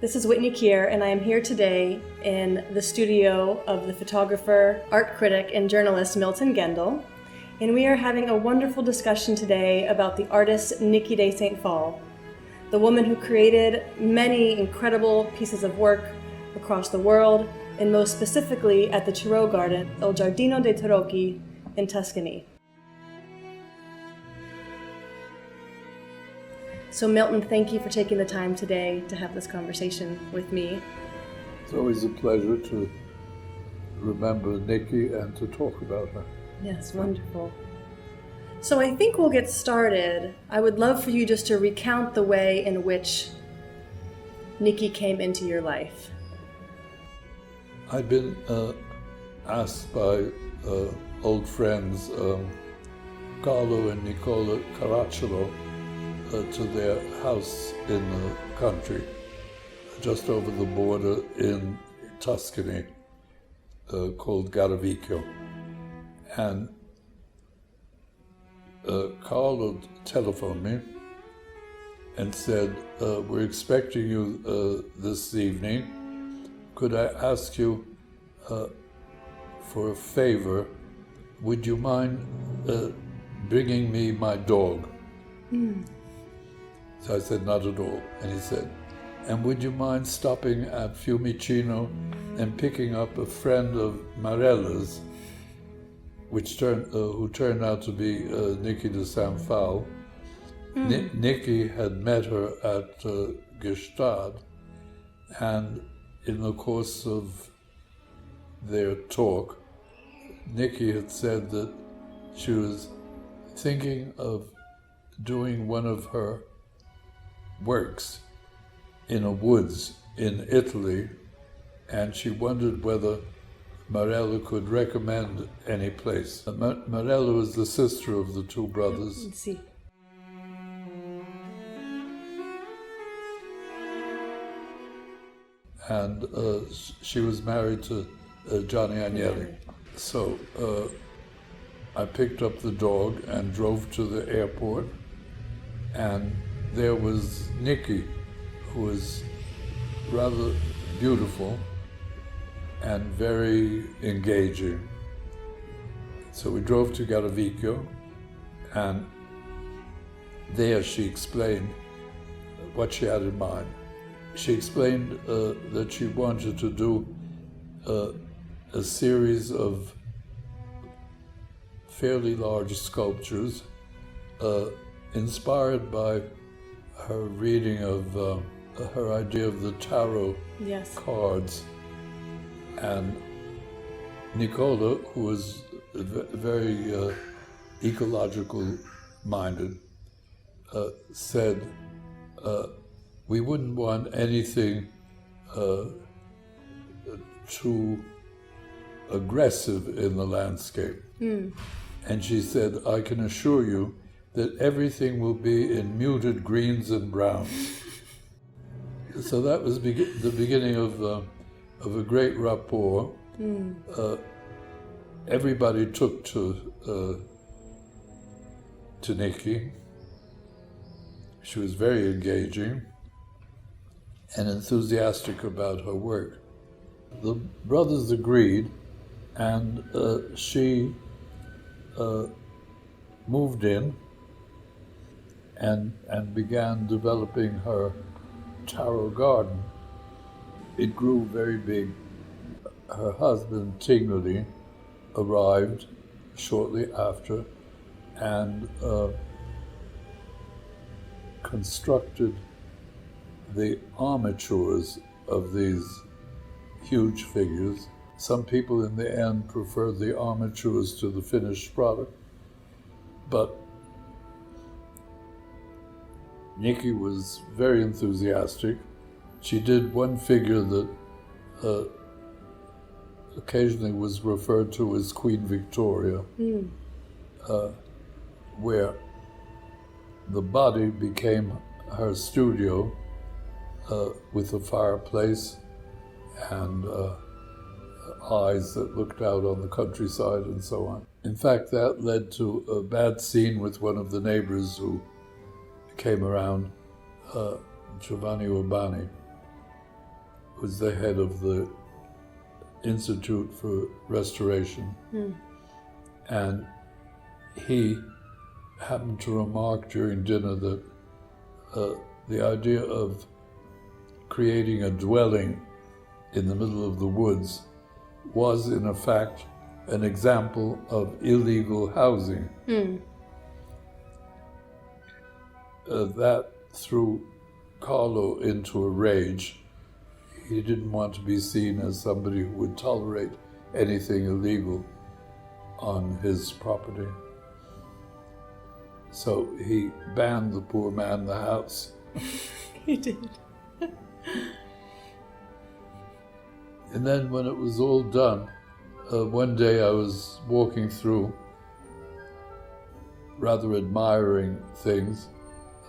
This is Whitney Kier, and I am here today in the studio of the photographer, art critic, and journalist Milton Gendel. And we are having a wonderful discussion today about the artist Niki de St. Phal, the woman who created many incredible pieces of work across the world, and most specifically at the Tarot Garden, Il Giardino dei Tarocchi in Tuscany. So Milton, thank you for taking the time today to have this conversation with me. It's always a pleasure to remember Niki and to talk about her. Yes, wonderful. So I think we'll get started. I would love for you just to recount the way in which Niki came into your life. I've been asked by old friends, Carlo and Nicola Caracciolo, to their house in the country, just over the border in Tuscany, called Garavicchio. And Carlo telephoned me and said, we're expecting you this evening. Could I ask you for a favor? Would you mind bringing me my dog? So I said, not at all. And he said, and would you mind stopping at Fiumicino and picking up a friend of Marella's, who turned out to be Niki de St. Phal. Niki had met her at Gestad, and in the course of their talk, Niki had said that she was thinking of doing one of her works in a woods in Italy, and she wondered whether Marella could recommend any place. Marella was the sister of the two brothers. See. And she was married to Gianni Agnelli. So I picked up the dog and drove to the airport, and there was Niki, who was rather beautiful and very engaging. So we drove to Garavicchio, and there she explained what she had in mind. She explained that she wanted to do a series of fairly large sculptures inspired by her reading of her idea of the tarot cards. And Nicola, who was very ecological minded, said, we wouldn't want anything too aggressive in the landscape. And she said, I can assure you that everything will be in muted greens and browns. So that was the beginning of a great rapport. Everybody took to Niki. She was very engaging and enthusiastic about her work. The brothers agreed, and she moved in and began developing her tarot garden. It grew very big. Her husband, Tingoli, arrived shortly after and constructed the armatures of these huge figures. Some people in the end preferred the armatures to the finished product, but Niki was very enthusiastic. She did one figure that occasionally was referred to as Queen Victoria, where the body became her studio with a fireplace and eyes that looked out on the countryside and so on. In fact, that led to a bad scene with one of the neighbors who came around, Giovanni Urbani, was the head of the Institute for Restoration. And he happened to remark during dinner that the idea of creating a dwelling in the middle of the woods was, in fact, an example of illegal housing. That threw Carlo into a rage. He didn't want to be seen as somebody who would tolerate anything illegal on his property. So he banned the poor man the house. He did. And then when it was all done, one day I was walking through, rather admiring things,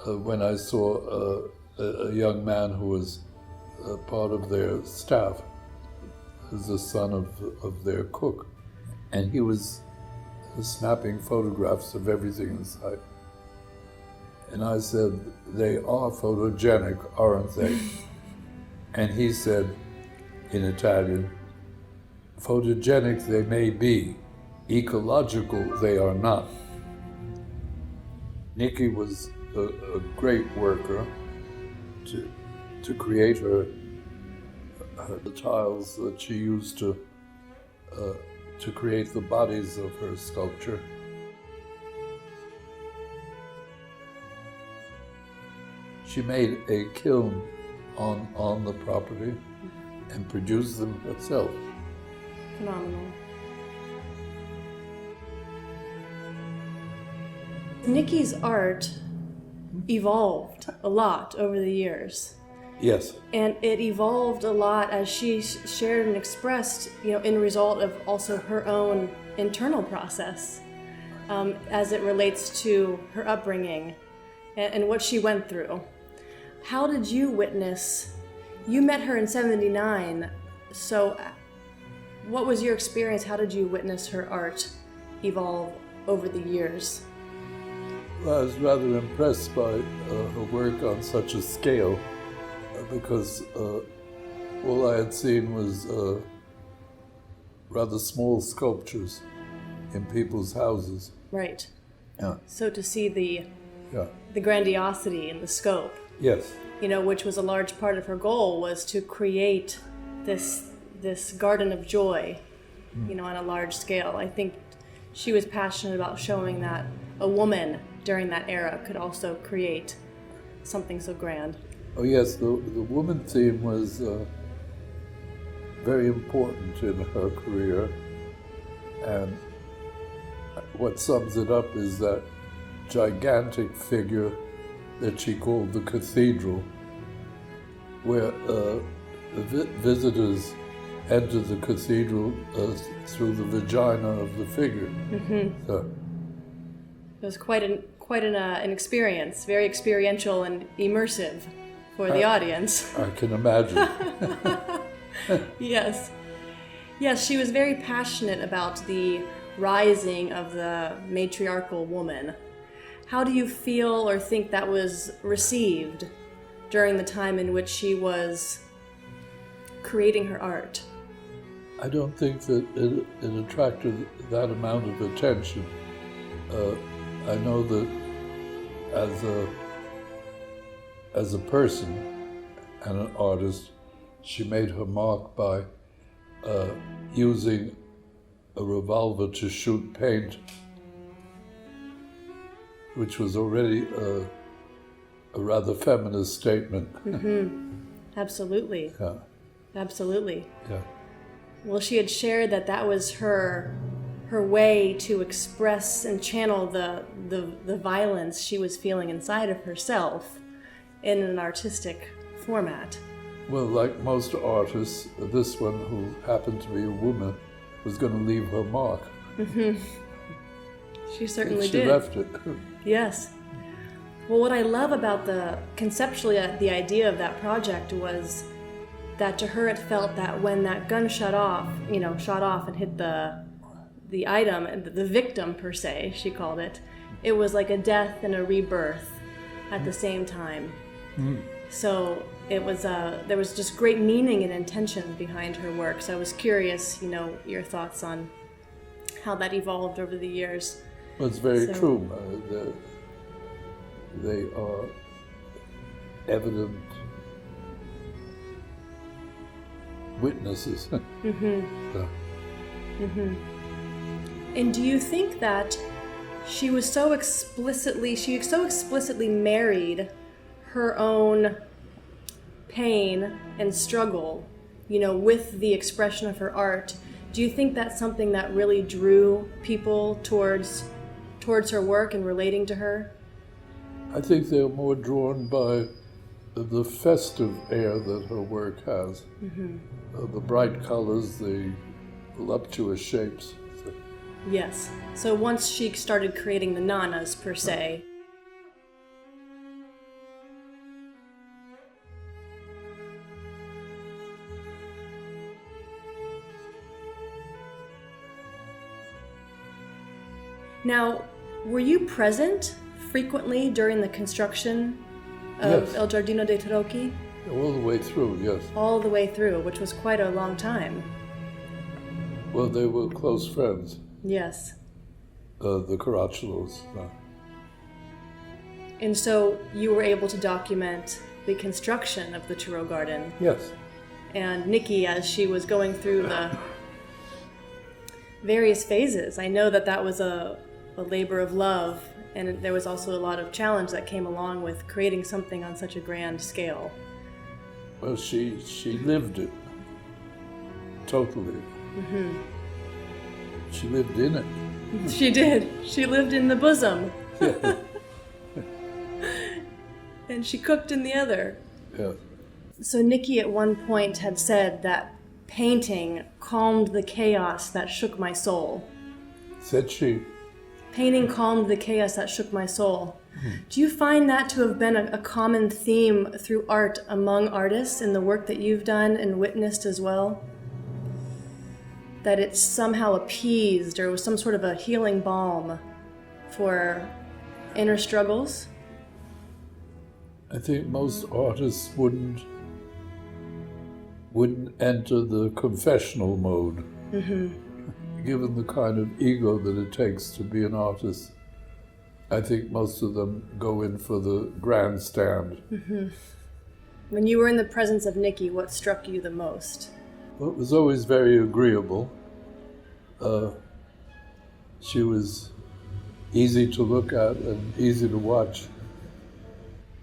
when I saw a young man who was part of their staff, as the son of their cook. And he was snapping photographs of everything inside. And I said, "They are photogenic, aren't they?" And he said, in Italian, "Photogenic they may be, ecological they are not." Nikki was a great worker to create the tiles that she used to create the bodies of her sculpture. She made a kiln on the property and produced them herself. Phenomenal. Nikki's art evolved a lot over the years. Yes. And it evolved a lot as she shared and expressed, in result of also her own internal process, as it relates to her upbringing and what she went through. How did you witness? You met her in '79, so what was your experience? How did you witness her art evolve over the years? Well, I was rather impressed by her work on such a scale, because all I had seen was rather small sculptures in people's houses. Right. Yeah. So to see the grandiosity and the scope. Yes. Which was a large part of her goal, was to create this garden of joy, on a large scale. I think she was passionate about showing that a woman during that era could also create something so grand. Oh yes, the woman theme was very important in her career, and what sums it up is that gigantic figure that she called the cathedral, where visitors enter the cathedral through the vagina of the figure. So, it was quite an experience, very experiential and immersive for the audience. I can imagine. Yes, she was very passionate about the rising of the matriarchal woman. How do you feel or think that was received during the time in which she was creating her art? I don't think that it attracted that amount of attention. I know that as a person and an artist, she made her mark by using a revolver to shoot paint, which was already a rather feminist statement. Absolutely. Yeah. Absolutely. Yeah. Well, she had shared that was her way to express and channel the violence she was feeling inside of herself in an artistic format. Well, like most artists, this one, who happened to be a woman, was going to leave her mark. She certainly she did. She left it. Yes. Well, what I love about conceptually the idea of that project was that to her it felt that when that gun shot off and hit the item, and the victim per se, she called it, it was like a death and a rebirth at the same time. So there was just great meaning and intention behind her work. So I was curious, your thoughts on how that evolved over the years. Well, it's very true. They are evident witnesses. And do you think that she so explicitly married her own pain and struggle, with the expression of her art? Do you think that's something that really drew people towards her work and relating to her? I think they're more drawn by the festive air that her work has. The bright colors, the voluptuous shapes. Yes. So once she started creating the nanas, per se. Now, were you present frequently during the construction of Yes. El Giardino dei Tarocchi? All the way through, yes. All the way through, which was quite a long time. Well, they were close friends, Yes. the Caracciolos. And so you were able to document the construction of the Tarot Garden. Yes. And Nikki, as she was going through the various phases, I know that was a labor of love, and there was also a lot of challenge that came along with creating something on such a grand scale. Well, she lived it totally. She lived in it. She did. She lived in the bosom. Yeah. And she cooked in the other. Yeah. So Nikki at one point had said that painting calmed the chaos that shook my soul. Said she. Painting calmed the chaos that shook my soul. Do you find that to have been a common theme through art among artists in the work that you've done and witnessed as well? That it somehow appeased or was some sort of a healing balm for inner struggles? I think most artists wouldn't enter the confessional mode. Given the kind of ego that it takes to be an artist, I think most of them go in for the grandstand. When you were in the presence of Nikki, what struck you the most? Well, it was always very agreeable. She was easy to look at and easy to watch.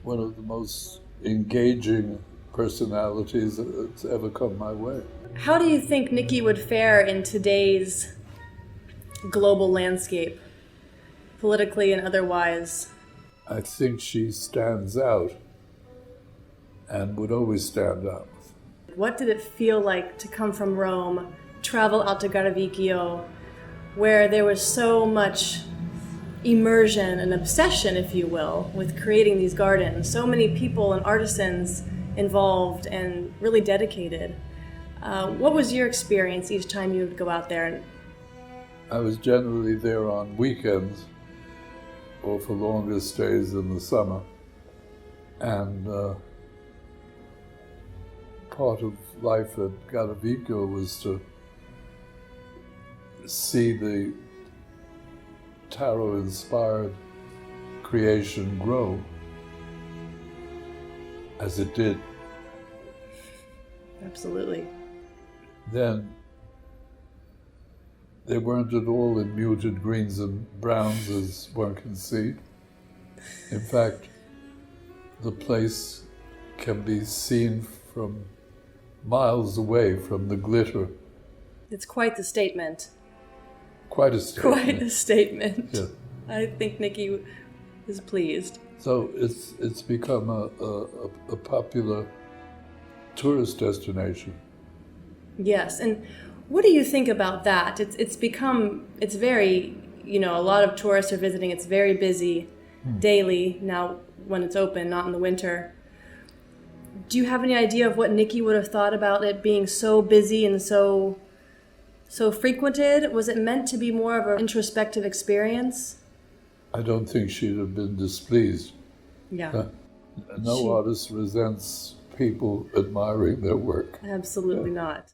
One of the most engaging personalities that's ever come my way. How do you think Nikki would fare in today's global landscape, politically and otherwise? I think she stands out and would always stand out. What did it feel like to come from Rome, travel out to Garavicchio, where there was so much immersion and obsession, if you will, with creating these gardens? So many people and artisans involved and really dedicated. What was your experience each time you would go out there? I was generally there on weekends or for longer stays in the summer. And part of life at Garavicchio was to see the tarot-inspired creation grow as it did. Absolutely. Then they weren't at all in muted greens and browns, as one can see. In fact, the place can be seen from miles away from the glitter. It's quite the statement. Quite a statement. Quite a statement. Yeah. I think Nikki is pleased. So it's become a popular tourist destination. Yes, and what do you think about that? It's very, a lot of tourists are visiting. It's very busy daily now when it's open, not in the winter. Do you have any idea of what Nikki would have thought about it being so busy and so frequented? Was it meant to be more of an introspective experience? I don't think she'd have been displeased. Yeah. No artist resents people admiring their work. Absolutely not.